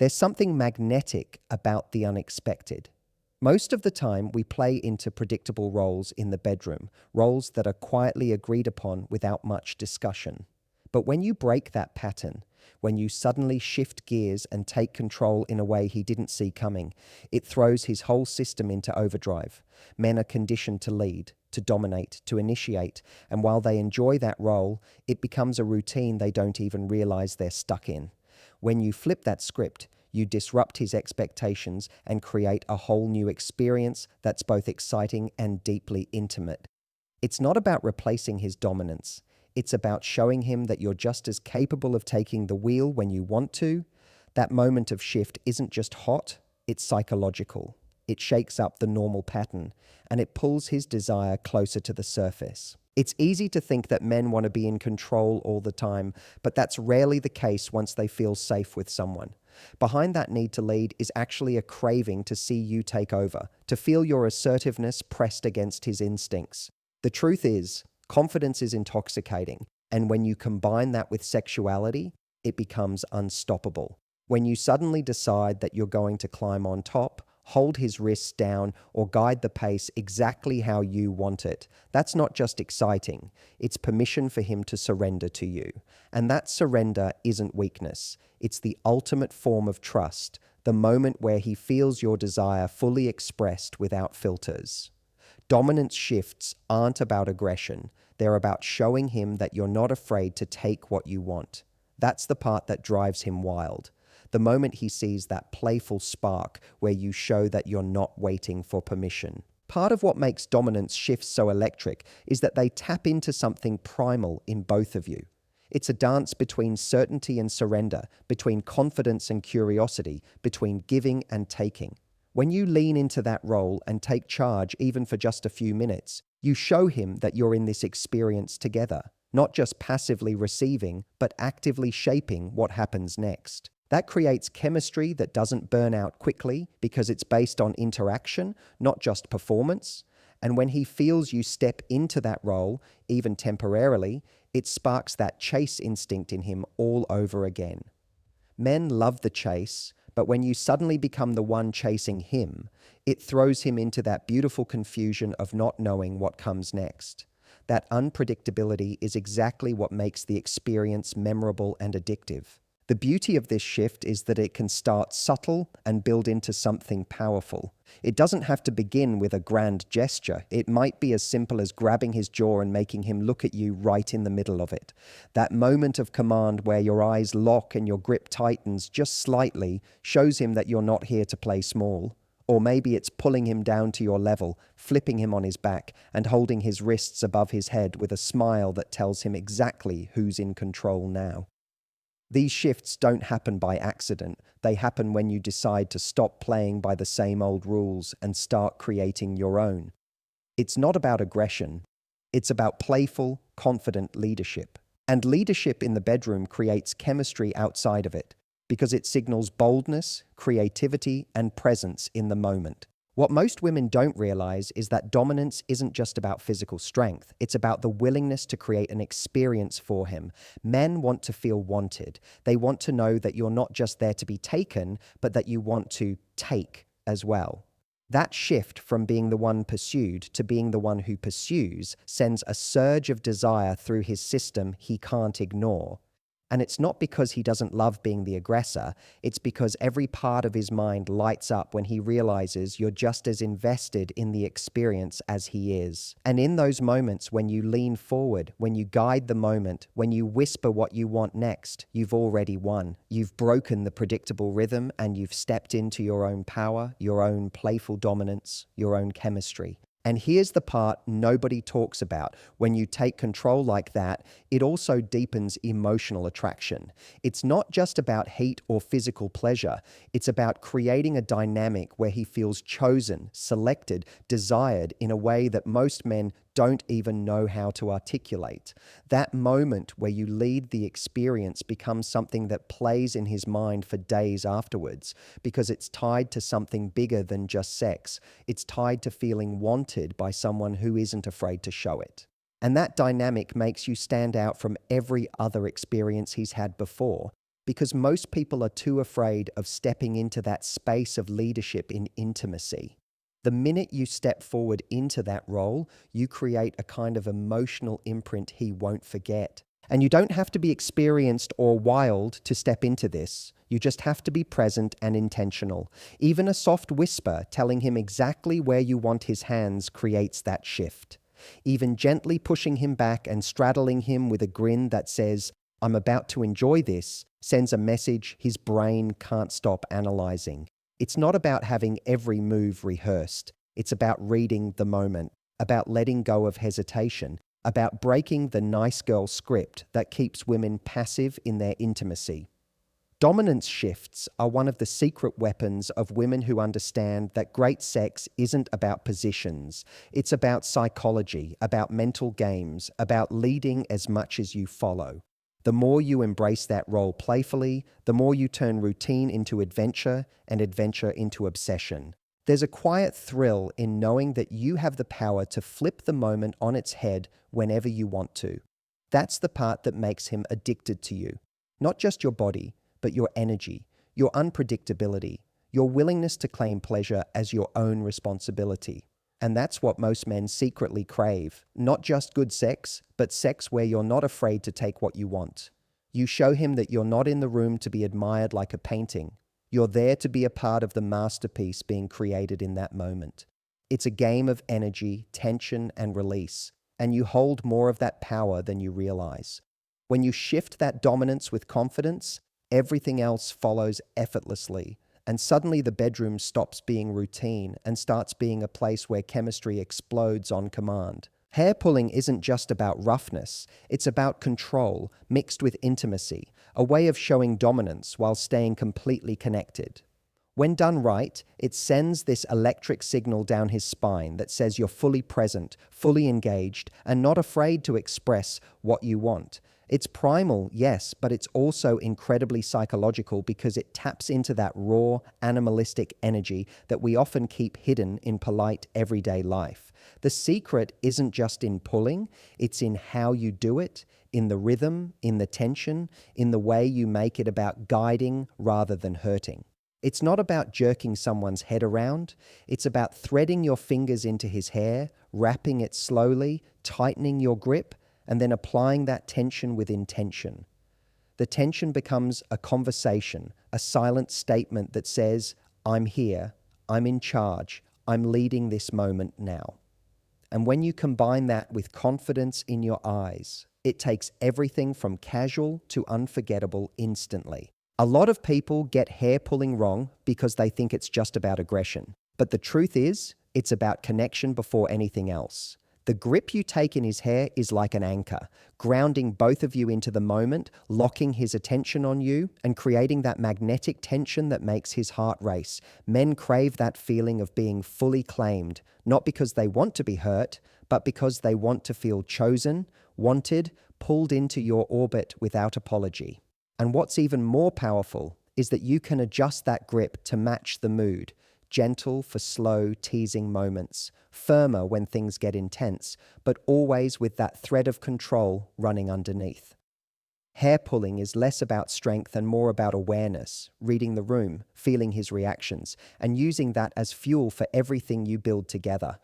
There's something magnetic about the unexpected. Most of the time, we play into predictable roles in the bedroom, roles that are quietly agreed upon without much discussion. But when you break that pattern, when you suddenly shift gears and take control in a way he didn't see coming, it throws his whole system into overdrive. Men are conditioned to lead, to dominate, to initiate, and while they enjoy that role, it becomes a routine they don't even realize they're stuck in. When you flip that script, you disrupt his expectations and create a whole new experience that's both exciting and deeply intimate. It's not about replacing his dominance. It's about showing him that you're just as capable of taking the wheel when you want to. That moment of shift isn't just hot, it's psychological. It shakes up the normal pattern, and it pulls his desire closer to the surface. It's easy to think that men want to be in control all the time, but that's rarely the case once they feel safe with someone. Behind that need to lead is actually a craving to see you take over, to feel your assertiveness pressed against his instincts. The truth is, confidence is intoxicating, and when you combine that with sexuality, it becomes unstoppable. When you suddenly decide that you're going to climb on top, hold his wrists down, or guide the pace exactly how you want it, that's not just exciting, it's permission for him to surrender to you. And that surrender isn't weakness, it's the ultimate form of trust, the moment where he feels your desire fully expressed without filters. Dominance shifts aren't about aggression, they're about showing him that you're not afraid to take what you want. That's the part that drives him wild. The moment he sees that playful spark where you show that you're not waiting for permission. Part of what makes dominance shifts so electric is that they tap into something primal in both of you. It's a dance between certainty and surrender, between confidence and curiosity, between giving and taking. When you lean into that role and take charge even for just a few minutes, you show him that you're in this experience together, not just passively receiving, but actively shaping what happens next. That creates chemistry that doesn't burn out quickly because it's based on interaction, not just performance. And when he feels you step into that role, even temporarily, it sparks that chase instinct in him all over again. Men love the chase, but when you suddenly become the one chasing him, it throws him into that beautiful confusion of not knowing what comes next. That unpredictability is exactly what makes the experience memorable and addictive. The beauty of this shift is that it can start subtle and build into something powerful. It doesn't have to begin with a grand gesture. It might be as simple as grabbing his jaw and making him look at you right in the middle of it. That moment of command where your eyes lock and your grip tightens just slightly shows him that you're not here to play small. Or maybe it's pulling him down to your level, flipping him on his back, and holding his wrists above his head with a smile that tells him exactly who's in control now. These shifts don't happen by accident. They happen when you decide to stop playing by the same old rules and start creating your own. It's not about aggression. It's about playful, confident leadership. And leadership in the bedroom creates chemistry outside of it because it signals boldness, creativity, and presence in the moment. What most women don't realize is that dominance isn't just about physical strength. It's about the willingness to create an experience for him. Men want to feel wanted. They want to know that you're not just there to be taken, but that you want to take as well. That shift from being the one pursued to being the one who pursues sends a surge of desire through his system he can't ignore. And it's not because he doesn't love being the aggressor, it's because every part of his mind lights up when he realizes you're just as invested in the experience as he is. And in those moments when you lean forward, when you guide the moment, when you whisper what you want next, you've already won. You've broken the predictable rhythm and you've stepped into your own power, your own playful dominance, your own chemistry. And here's the part nobody talks about. When you take control like that, it also deepens emotional attraction. It's not just about heat or physical pleasure. It's about creating a dynamic where he feels chosen, selected, desired in a way that most men don't even know how to articulate. That moment where you lead the experience becomes something that plays in his mind for days afterwards because it's tied to something bigger than just sex. It's tied to feeling wanted by someone who isn't afraid to show it. And that dynamic makes you stand out from every other experience he's had before because most people are too afraid of stepping into that space of leadership in intimacy. The minute you step forward into that role, you create a kind of emotional imprint he won't forget. And you don't have to be experienced or wild to step into this. You just have to be present and intentional. Even a soft whisper telling him exactly where you want his hands creates that shift. Even gently pushing him back and straddling him with a grin that says, "I'm about to enjoy this," sends a message his brain can't stop analyzing. It's not about having every move rehearsed. It's about reading the moment, about letting go of hesitation, about breaking the nice girl script that keeps women passive in their intimacy. Dominance shifts are one of the secret weapons of women who understand that great sex isn't about positions. It's about psychology, about mental games, about leading as much as you follow. The more you embrace that role playfully, the more you turn routine into adventure and adventure into obsession. There's a quiet thrill in knowing that you have the power to flip the moment on its head whenever you want to. That's the part that makes him addicted to you. Not just your body, but your energy, your unpredictability, your willingness to claim pleasure as your own responsibility. And that's what most men secretly crave. Not just good sex, but sex where you're not afraid to take what you want. You show him that you're not in the room to be admired like a painting. You're there to be a part of the masterpiece being created in that moment. It's a game of energy, tension, and release, and you hold more of that power than you realize. When you shift that dominance with confidence, everything else follows effortlessly, and suddenly the bedroom stops being routine and starts being a place where chemistry explodes on command. Hair pulling isn't just about roughness, it's about control mixed with intimacy, a way of showing dominance while staying completely connected. When done right, it sends this electric signal down his spine that says you're fully present, fully engaged, and not afraid to express what you want. It's primal, yes, but it's also incredibly psychological because it taps into that raw, animalistic energy that we often keep hidden in polite, everyday life. The secret isn't just in pulling, it's in how you do it, in the rhythm, in the tension, in the way you make it about guiding rather than hurting. It's not about jerking someone's head around, it's about threading your fingers into his hair, wrapping it slowly, tightening your grip, and then applying that tension with intention. The tension becomes a conversation, a silent statement that says, "I'm here, I'm in charge, I'm leading this moment now." And when you combine that with confidence in your eyes, it takes everything from casual to unforgettable instantly. A lot of people get hair pulling wrong because they think it's just about aggression. But the truth is, it's about connection before anything else. The grip you take in his hair is like an anchor, grounding both of you into the moment, locking his attention on you, and creating that magnetic tension that makes his heart race. Men crave that feeling of being fully claimed, not because they want to be hurt, but because they want to feel chosen, wanted, pulled into your orbit without apology. And what's even more powerful is that you can adjust that grip to match the mood. Gentle for slow, teasing moments, firmer when things get intense, but always with that thread of control running underneath. Hair pulling is less about strength and more about awareness, reading the room, feeling his reactions, and using that as fuel for everything you build together.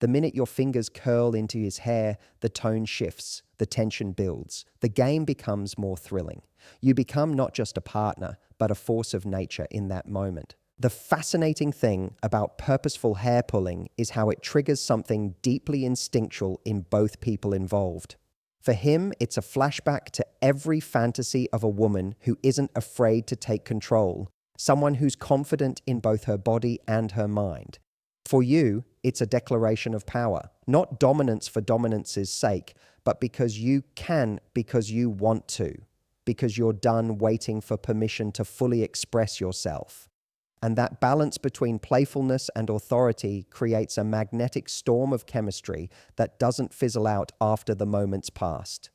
The minute your fingers curl into his hair, the tone shifts, the tension builds, the game becomes more thrilling. You become not just a partner, but a force of nature in that moment. The fascinating thing about purposeful hair pulling is how it triggers something deeply instinctual in both people involved. For him, it's a flashback to every fantasy of a woman who isn't afraid to take control, someone who's confident in both her body and her mind. For you, it's a declaration of power, not dominance for dominance's sake, but because you can, because you want to, because you're done waiting for permission to fully express yourself. And that balance between playfulness and authority creates a magnetic storm of chemistry that doesn't fizzle out after the moment's passed.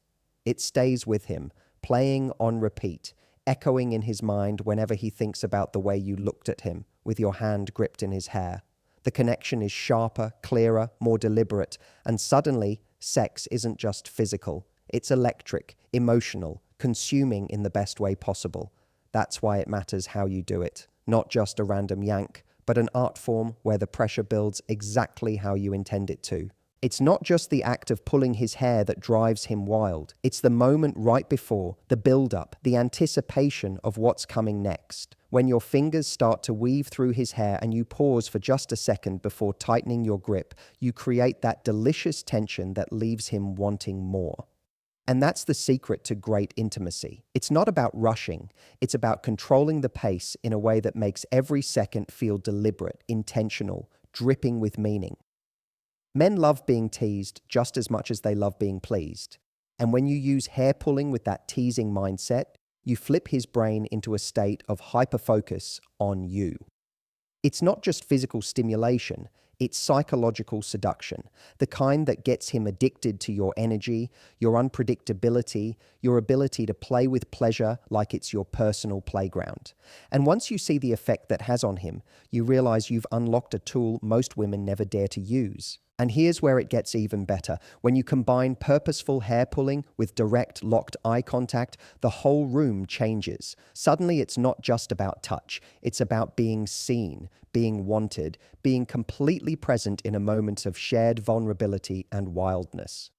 It stays with him, playing on repeat, echoing in his mind whenever he thinks about the way you looked at him with your hand gripped in his hair. The connection is sharper, clearer, more deliberate, and suddenly, sex isn't just physical. It's electric, emotional, consuming in the best way possible. That's why it matters how you do it. Not just a random yank, but an art form where the pressure builds exactly how you intend it to. It's not just the act of pulling his hair that drives him wild. It's the moment right before, the build-up, the anticipation of what's coming next. When your fingers start to weave through his hair and you pause for just a second before tightening your grip, you create that delicious tension that leaves him wanting more. And that's the secret to great intimacy. It's not about rushing. It's about controlling the pace in a way that makes every second feel deliberate, intentional, dripping with meaning. Men love being teased just as much as they love being pleased. And when you use hair pulling with that teasing mindset, you flip his brain into a state of hyperfocus on you. It's not just physical stimulation, it's psychological seduction, the kind that gets him addicted to your energy, your unpredictability, your ability to play with pleasure like it's your personal playground. And once you see the effect that has on him, you realize you've unlocked a tool most women never dare to use. And here's where it gets even better. When you combine purposeful hair pulling with direct, locked eye contact, the whole room changes. Suddenly, it's not just about touch. It's about being seen, being wanted, being completely present in a moment of shared vulnerability and wildness.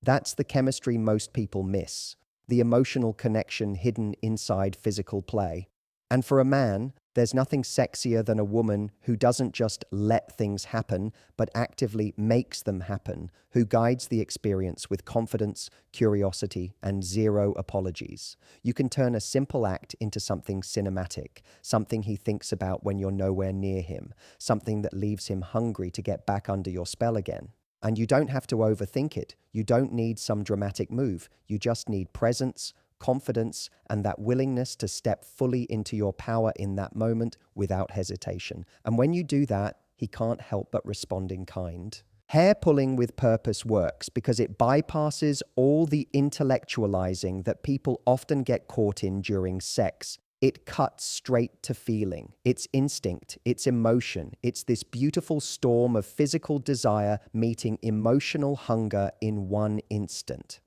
That's the chemistry most people miss, the emotional connection hidden inside physical play. And for a man, there's nothing sexier than a woman who doesn't just let things happen, but actively makes them happen, who guides the experience with confidence, curiosity, and zero apologies. You can turn a simple act into something cinematic, something he thinks about when you're nowhere near him, something that leaves him hungry to get back under your spell again. And you don't have to overthink it. You don't need some dramatic move. You just need presence, confidence, and that willingness to step fully into your power in that moment without hesitation. And when you do that, he can't help but respond in kind. Hair pulling with purpose works because it bypasses all the intellectualizing that people often get caught in during sex. It cuts straight to feeling. It's instinct, it's emotion. It's this beautiful storm of physical desire meeting emotional hunger in one instant.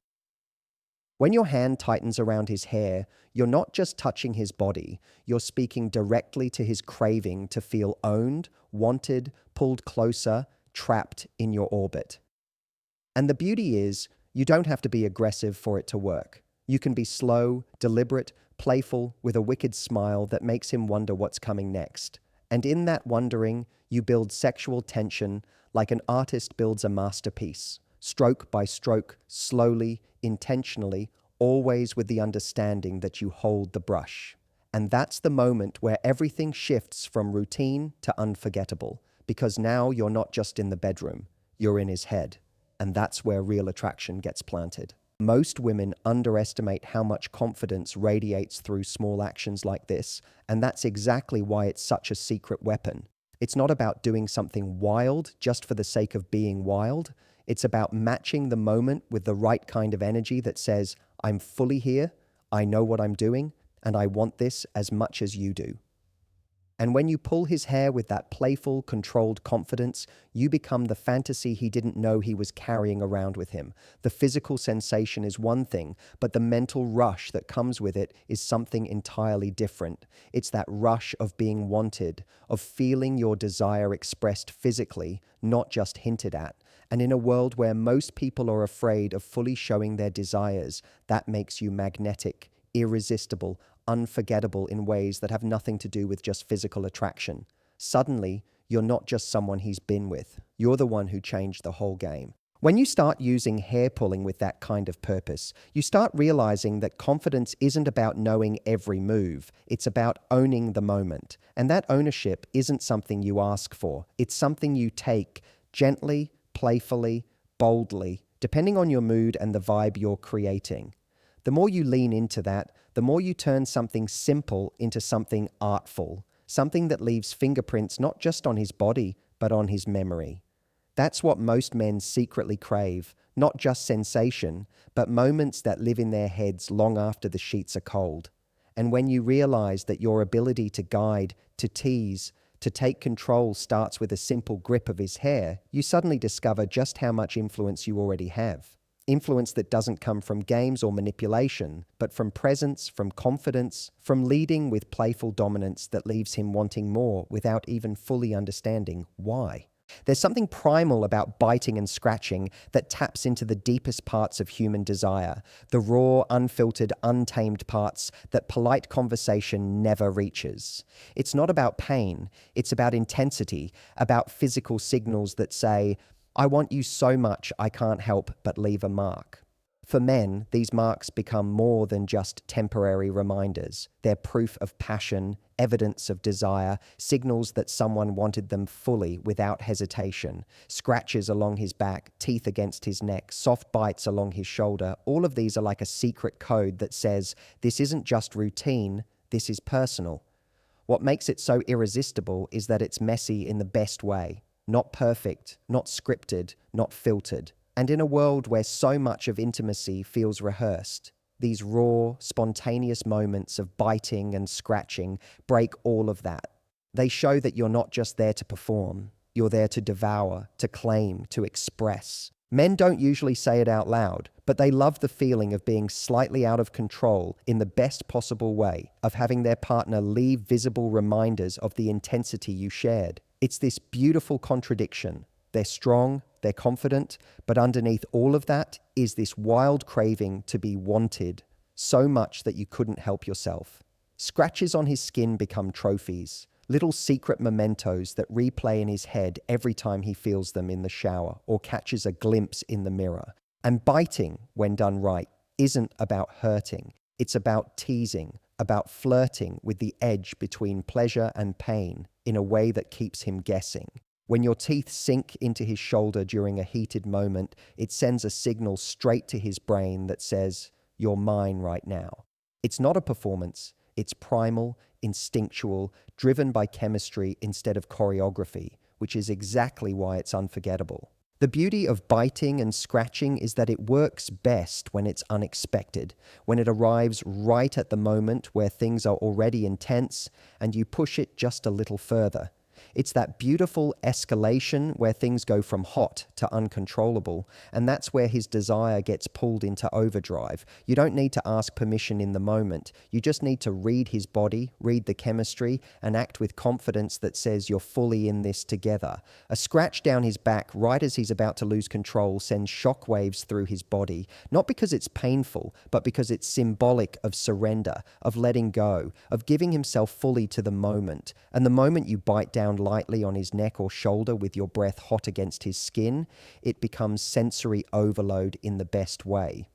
When your hand tightens around his hair, you're not just touching his body, you're speaking directly to his craving to feel owned, wanted, pulled closer, trapped in your orbit. And the beauty is, you don't have to be aggressive for it to work. You can be slow, deliberate, playful, with a wicked smile that makes him wonder what's coming next. And in that wondering, you build sexual tension like an artist builds a masterpiece. Stroke by stroke, slowly, intentionally, always with the understanding that you hold the brush. And that's the moment where everything shifts from routine to unforgettable, because now you're not just in the bedroom, you're in his head. And that's where real attraction gets planted. Most women underestimate how much confidence radiates through small actions like this, and that's exactly why it's such a secret weapon. It's not about doing something wild just for the sake of being wild. It's about matching the moment with the right kind of energy that says, I'm fully here, I know what I'm doing, and I want this as much as you do. And when you pull his hair with that playful, controlled confidence, you become the fantasy he didn't know he was carrying around with him. The physical sensation is one thing, but the mental rush that comes with it is something entirely different. It's that rush of being wanted, of feeling your desire expressed physically, not just hinted at. And in a world where most people are afraid of fully showing their desires, that makes you magnetic, irresistible, unforgettable in ways that have nothing to do with just physical attraction. Suddenly, you're not just someone he's been with. You're the one who changed the whole game. When you start using hair pulling with that kind of purpose, you start realizing that confidence isn't about knowing every move. It's about owning the moment. And that ownership isn't something you ask for. It's something you take gently, playfully, boldly, depending on your mood and the vibe you're creating. The more you lean into that, the more you turn something simple into something artful, something that leaves fingerprints not just on his body, but on his memory. That's what most men secretly crave, not just sensation, but moments that live in their heads long after the sheets are cold. And when you realize that your ability to guide, to tease, to take control starts with a simple grip of his hair, you suddenly discover just how much influence you already have. Influence that doesn't come from games or manipulation, but from presence, from confidence, from leading with playful dominance that leaves him wanting more without even fully understanding why. There's something primal about biting and scratching that taps into the deepest parts of human desire, the raw, unfiltered, untamed parts that polite conversation never reaches. It's not about pain, it's about intensity, about physical signals that say, I want you so much I can't help but leave a mark. For men, these marks become more than just temporary reminders. They're proof of passion, evidence of desire, signals that someone wanted them fully without hesitation. Scratches along his back, teeth against his neck, soft bites along his shoulder. All of these are like a secret code that says, this isn't just routine, this is personal. What makes it so irresistible is that it's messy in the best way. Not perfect, not scripted, not filtered. And in a world where so much of intimacy feels rehearsed, these raw, spontaneous moments of biting and scratching break all of that. They show that you're not just there to perform, you're there to devour, to claim, to express. Men don't usually say it out loud, but they love the feeling of being slightly out of control in the best possible way, of having their partner leave visible reminders of the intensity you shared. It's this beautiful contradiction. They're strong, they're confident, but underneath all of that is this wild craving to be wanted, so much that you couldn't help yourself. Scratches on his skin become trophies, little secret mementos that replay in his head every time he feels them in the shower or catches a glimpse in the mirror. And biting, when done right, isn't about hurting. It's about teasing, about flirting with the edge between pleasure and pain in a way that keeps him guessing. When your teeth sink into his shoulder during a heated moment, it sends a signal straight to his brain that says, you're mine right now. It's not a performance, it's primal, instinctual, driven by chemistry instead of choreography, which is exactly why it's unforgettable. The beauty of biting and scratching is that it works best when it's unexpected, when it arrives right at the moment where things are already intense and you push it just a little further. It's that beautiful escalation where things go from hot to uncontrollable, and that's where his desire gets pulled into overdrive. You don't need to ask permission in the moment. You just need to read his body, read the chemistry, and act with confidence that says you're fully in this together. A scratch down his back right as he's about to lose control sends shockwaves through his body, not because it's painful, but because it's symbolic of surrender, of letting go, of giving himself fully to the moment. And the moment you bite down lightly on his neck or shoulder with your breath hot against his skin, it becomes sensory overload in the best way.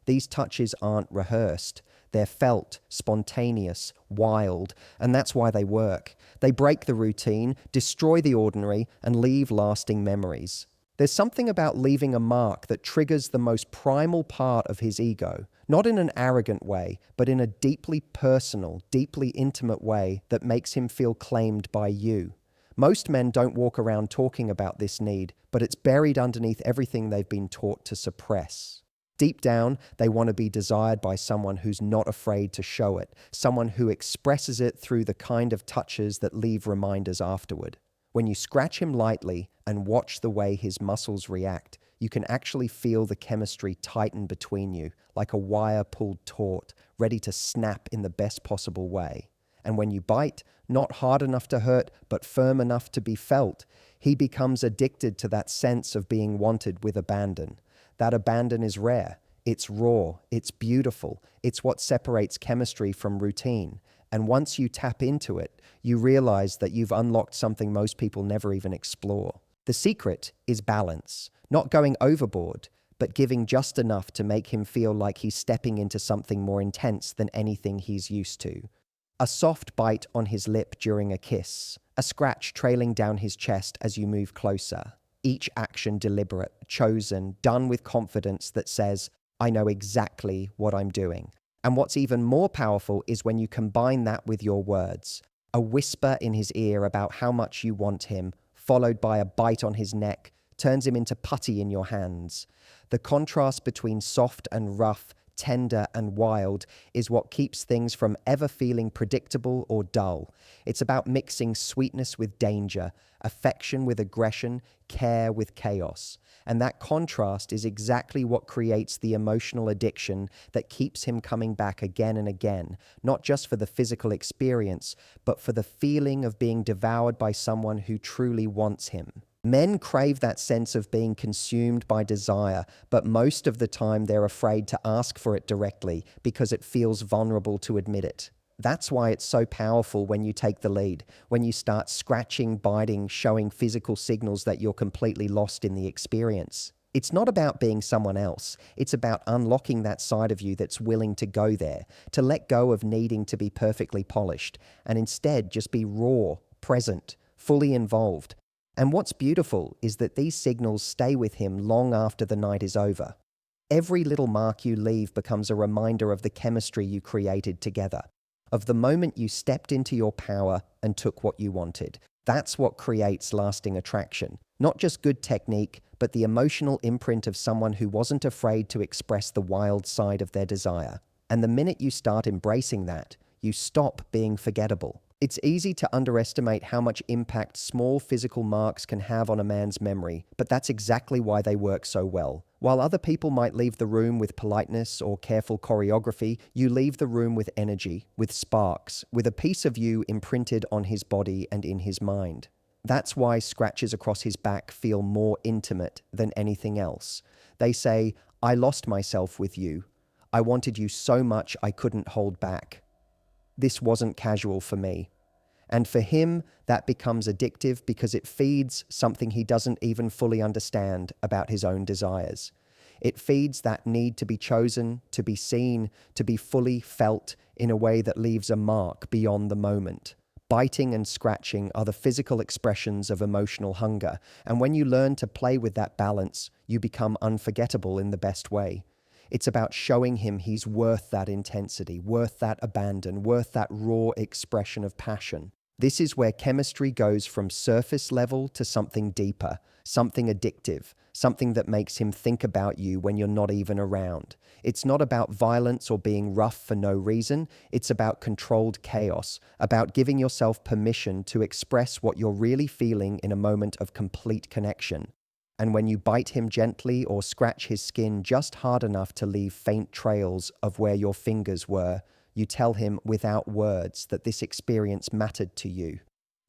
These touches aren't rehearsed. They're felt, spontaneous, wild, and that's why they work. They break the routine, destroy the ordinary, and leave lasting memories. There's something about leaving a mark that triggers the most primal part of his ego, not in an arrogant way, but in a deeply personal, deeply intimate way that makes him feel claimed by you. Most men don't walk around talking about this need, but it's buried underneath everything they've been taught to suppress. Deep down, they want to be desired by someone who's not afraid to show it, someone who expresses it through the kind of touches that leave reminders afterward. When you scratch him lightly and watch the way his muscles react, you can actually feel the chemistry tighten between you, like a wire pulled taut, ready to snap in the best possible way. And when you bite, not hard enough to hurt, but firm enough to be felt, he becomes addicted to that sense of being wanted with abandon. That abandon is rare, it's raw, it's beautiful, it's what separates chemistry from routine. And once you tap into it, you realize that you've unlocked something most people never even explore. The secret is balance, not going overboard, but giving just enough to make him feel like he's stepping into something more intense than anything he's used to. A soft bite on his lip during a kiss, a scratch trailing down his chest as you move closer. Each action deliberate, chosen, done with confidence that says, I know exactly what I'm doing. And what's even more powerful is when you combine that with your words. A whisper in his ear about how much you want him, followed by a bite on his neck, turns him into putty in your hands. The contrast between soft and rough, tender, and wild is what keeps things from ever feeling predictable or dull. It's about mixing sweetness with danger, affection with aggression, care with chaos. And that contrast is exactly what creates the emotional addiction that keeps him coming back again and again, not just for the physical experience, but for the feeling of being devoured by someone who truly wants him. Men crave that sense of being consumed by desire, but most of the time they're afraid to ask for it directly because it feels vulnerable to admit it. That's why it's so powerful when you take the lead, when you start scratching, biting, showing physical signals that you're completely lost in the experience. It's not about being someone else. It's about unlocking that side of you that's willing to go there, to let go of needing to be perfectly polished, and instead just be raw, present, fully involved. And what's beautiful is that these signals stay with him long after the night is over. Every little mark you leave becomes a reminder of the chemistry you created together, of the moment you stepped into your power and took what you wanted. That's what creates lasting attraction. Not just good technique, but the emotional imprint of someone who wasn't afraid to express the wild side of their desire. And the minute you start embracing that, you stop being forgettable. It's easy to underestimate how much impact small physical marks can have on a man's memory, but that's exactly why they work so well. While other people might leave the room with politeness or careful choreography, you leave the room with energy, with sparks, with a piece of you imprinted on his body and in his mind. That's why scratches across his back feel more intimate than anything else. They say, "I lost myself with you. I wanted you so much I couldn't hold back. This wasn't casual for me." And for him, that becomes addictive because it feeds something he doesn't even fully understand about his own desires. It feeds that need to be chosen, to be seen, to be fully felt in a way that leaves a mark beyond the moment. Biting and scratching are the physical expressions of emotional hunger, and when you learn to play with that balance, you become unforgettable in the best way. It's about showing him he's worth that intensity, worth that abandon, worth that raw expression of passion. This is where chemistry goes from surface level to something deeper, something addictive, something that makes him think about you when you're not even around. It's not about violence or being rough for no reason. It's about controlled chaos, about giving yourself permission to express what you're really feeling in a moment of complete connection. And when you bite him gently or scratch his skin just hard enough to leave faint trails of where your fingers were, you tell him without words that this experience mattered to you.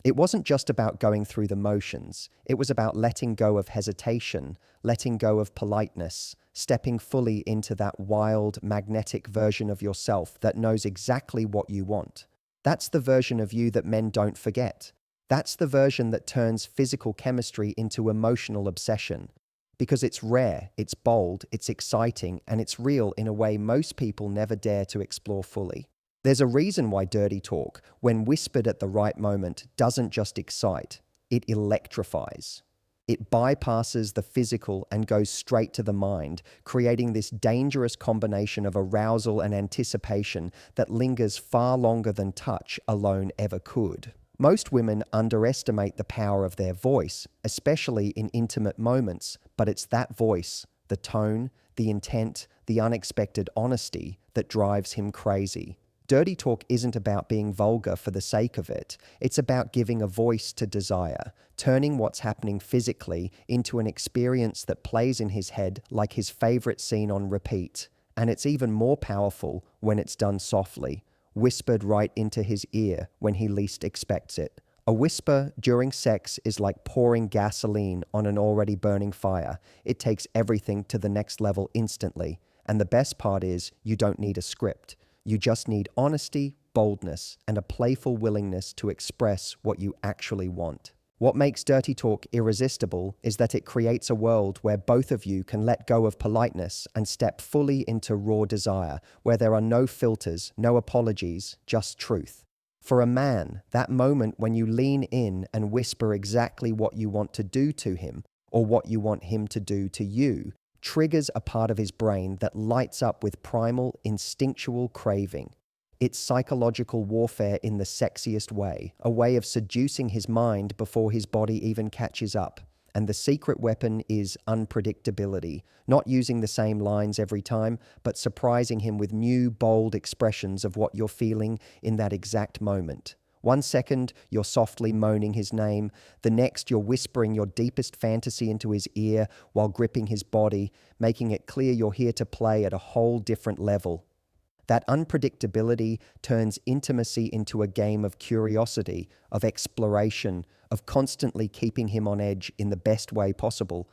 It wasn't just about going through the motions. It was about letting go of hesitation, letting go of politeness, stepping fully into that wild, magnetic version of yourself that knows exactly what you want. That's the version of you that men don't forget. That's the version that turns physical chemistry into emotional obsession. Because it's rare, it's bold, it's exciting, and it's real in a way most people never dare to explore fully. There's a reason why dirty talk, when whispered at the right moment, doesn't just excite, it electrifies. It bypasses the physical and goes straight to the mind, creating this dangerous combination of arousal and anticipation that lingers far longer than touch alone ever could. Most women underestimate the power of their voice, especially in intimate moments, but it's that voice, the tone, the intent, the unexpected honesty that drives him crazy. Dirty talk isn't about being vulgar for the sake of it. It's about giving a voice to desire, turning what's happening physically into an experience that plays in his head like his favorite scene on repeat. And it's even more powerful when it's done softly, whispered right into his ear when he least expects it. A whisper during sex is like pouring gasoline on an already burning fire. It takes everything to the next level instantly. And the best part is, you don't need a script. You just need honesty, boldness, and a playful willingness to express what you actually want. What makes dirty talk irresistible is that it creates a world where both of you can let go of politeness and step fully into raw desire, where there are no filters, no apologies, just truth. For a man, that moment when you lean in and whisper exactly what you want to do to him, or what you want him to do to you, triggers a part of his brain that lights up with primal, instinctual craving. It's psychological warfare in the sexiest way, a way of seducing his mind before his body even catches up. And the secret weapon is unpredictability, not using the same lines every time, but surprising him with new, bold expressions of what you're feeling in that exact moment. 1 second, you're softly moaning his name. The next, you're whispering your deepest fantasy into his ear while gripping his body, making it clear you're here to play at a whole different level. That unpredictability turns intimacy into a game of curiosity, of exploration, of constantly keeping him on edge in the best way possible.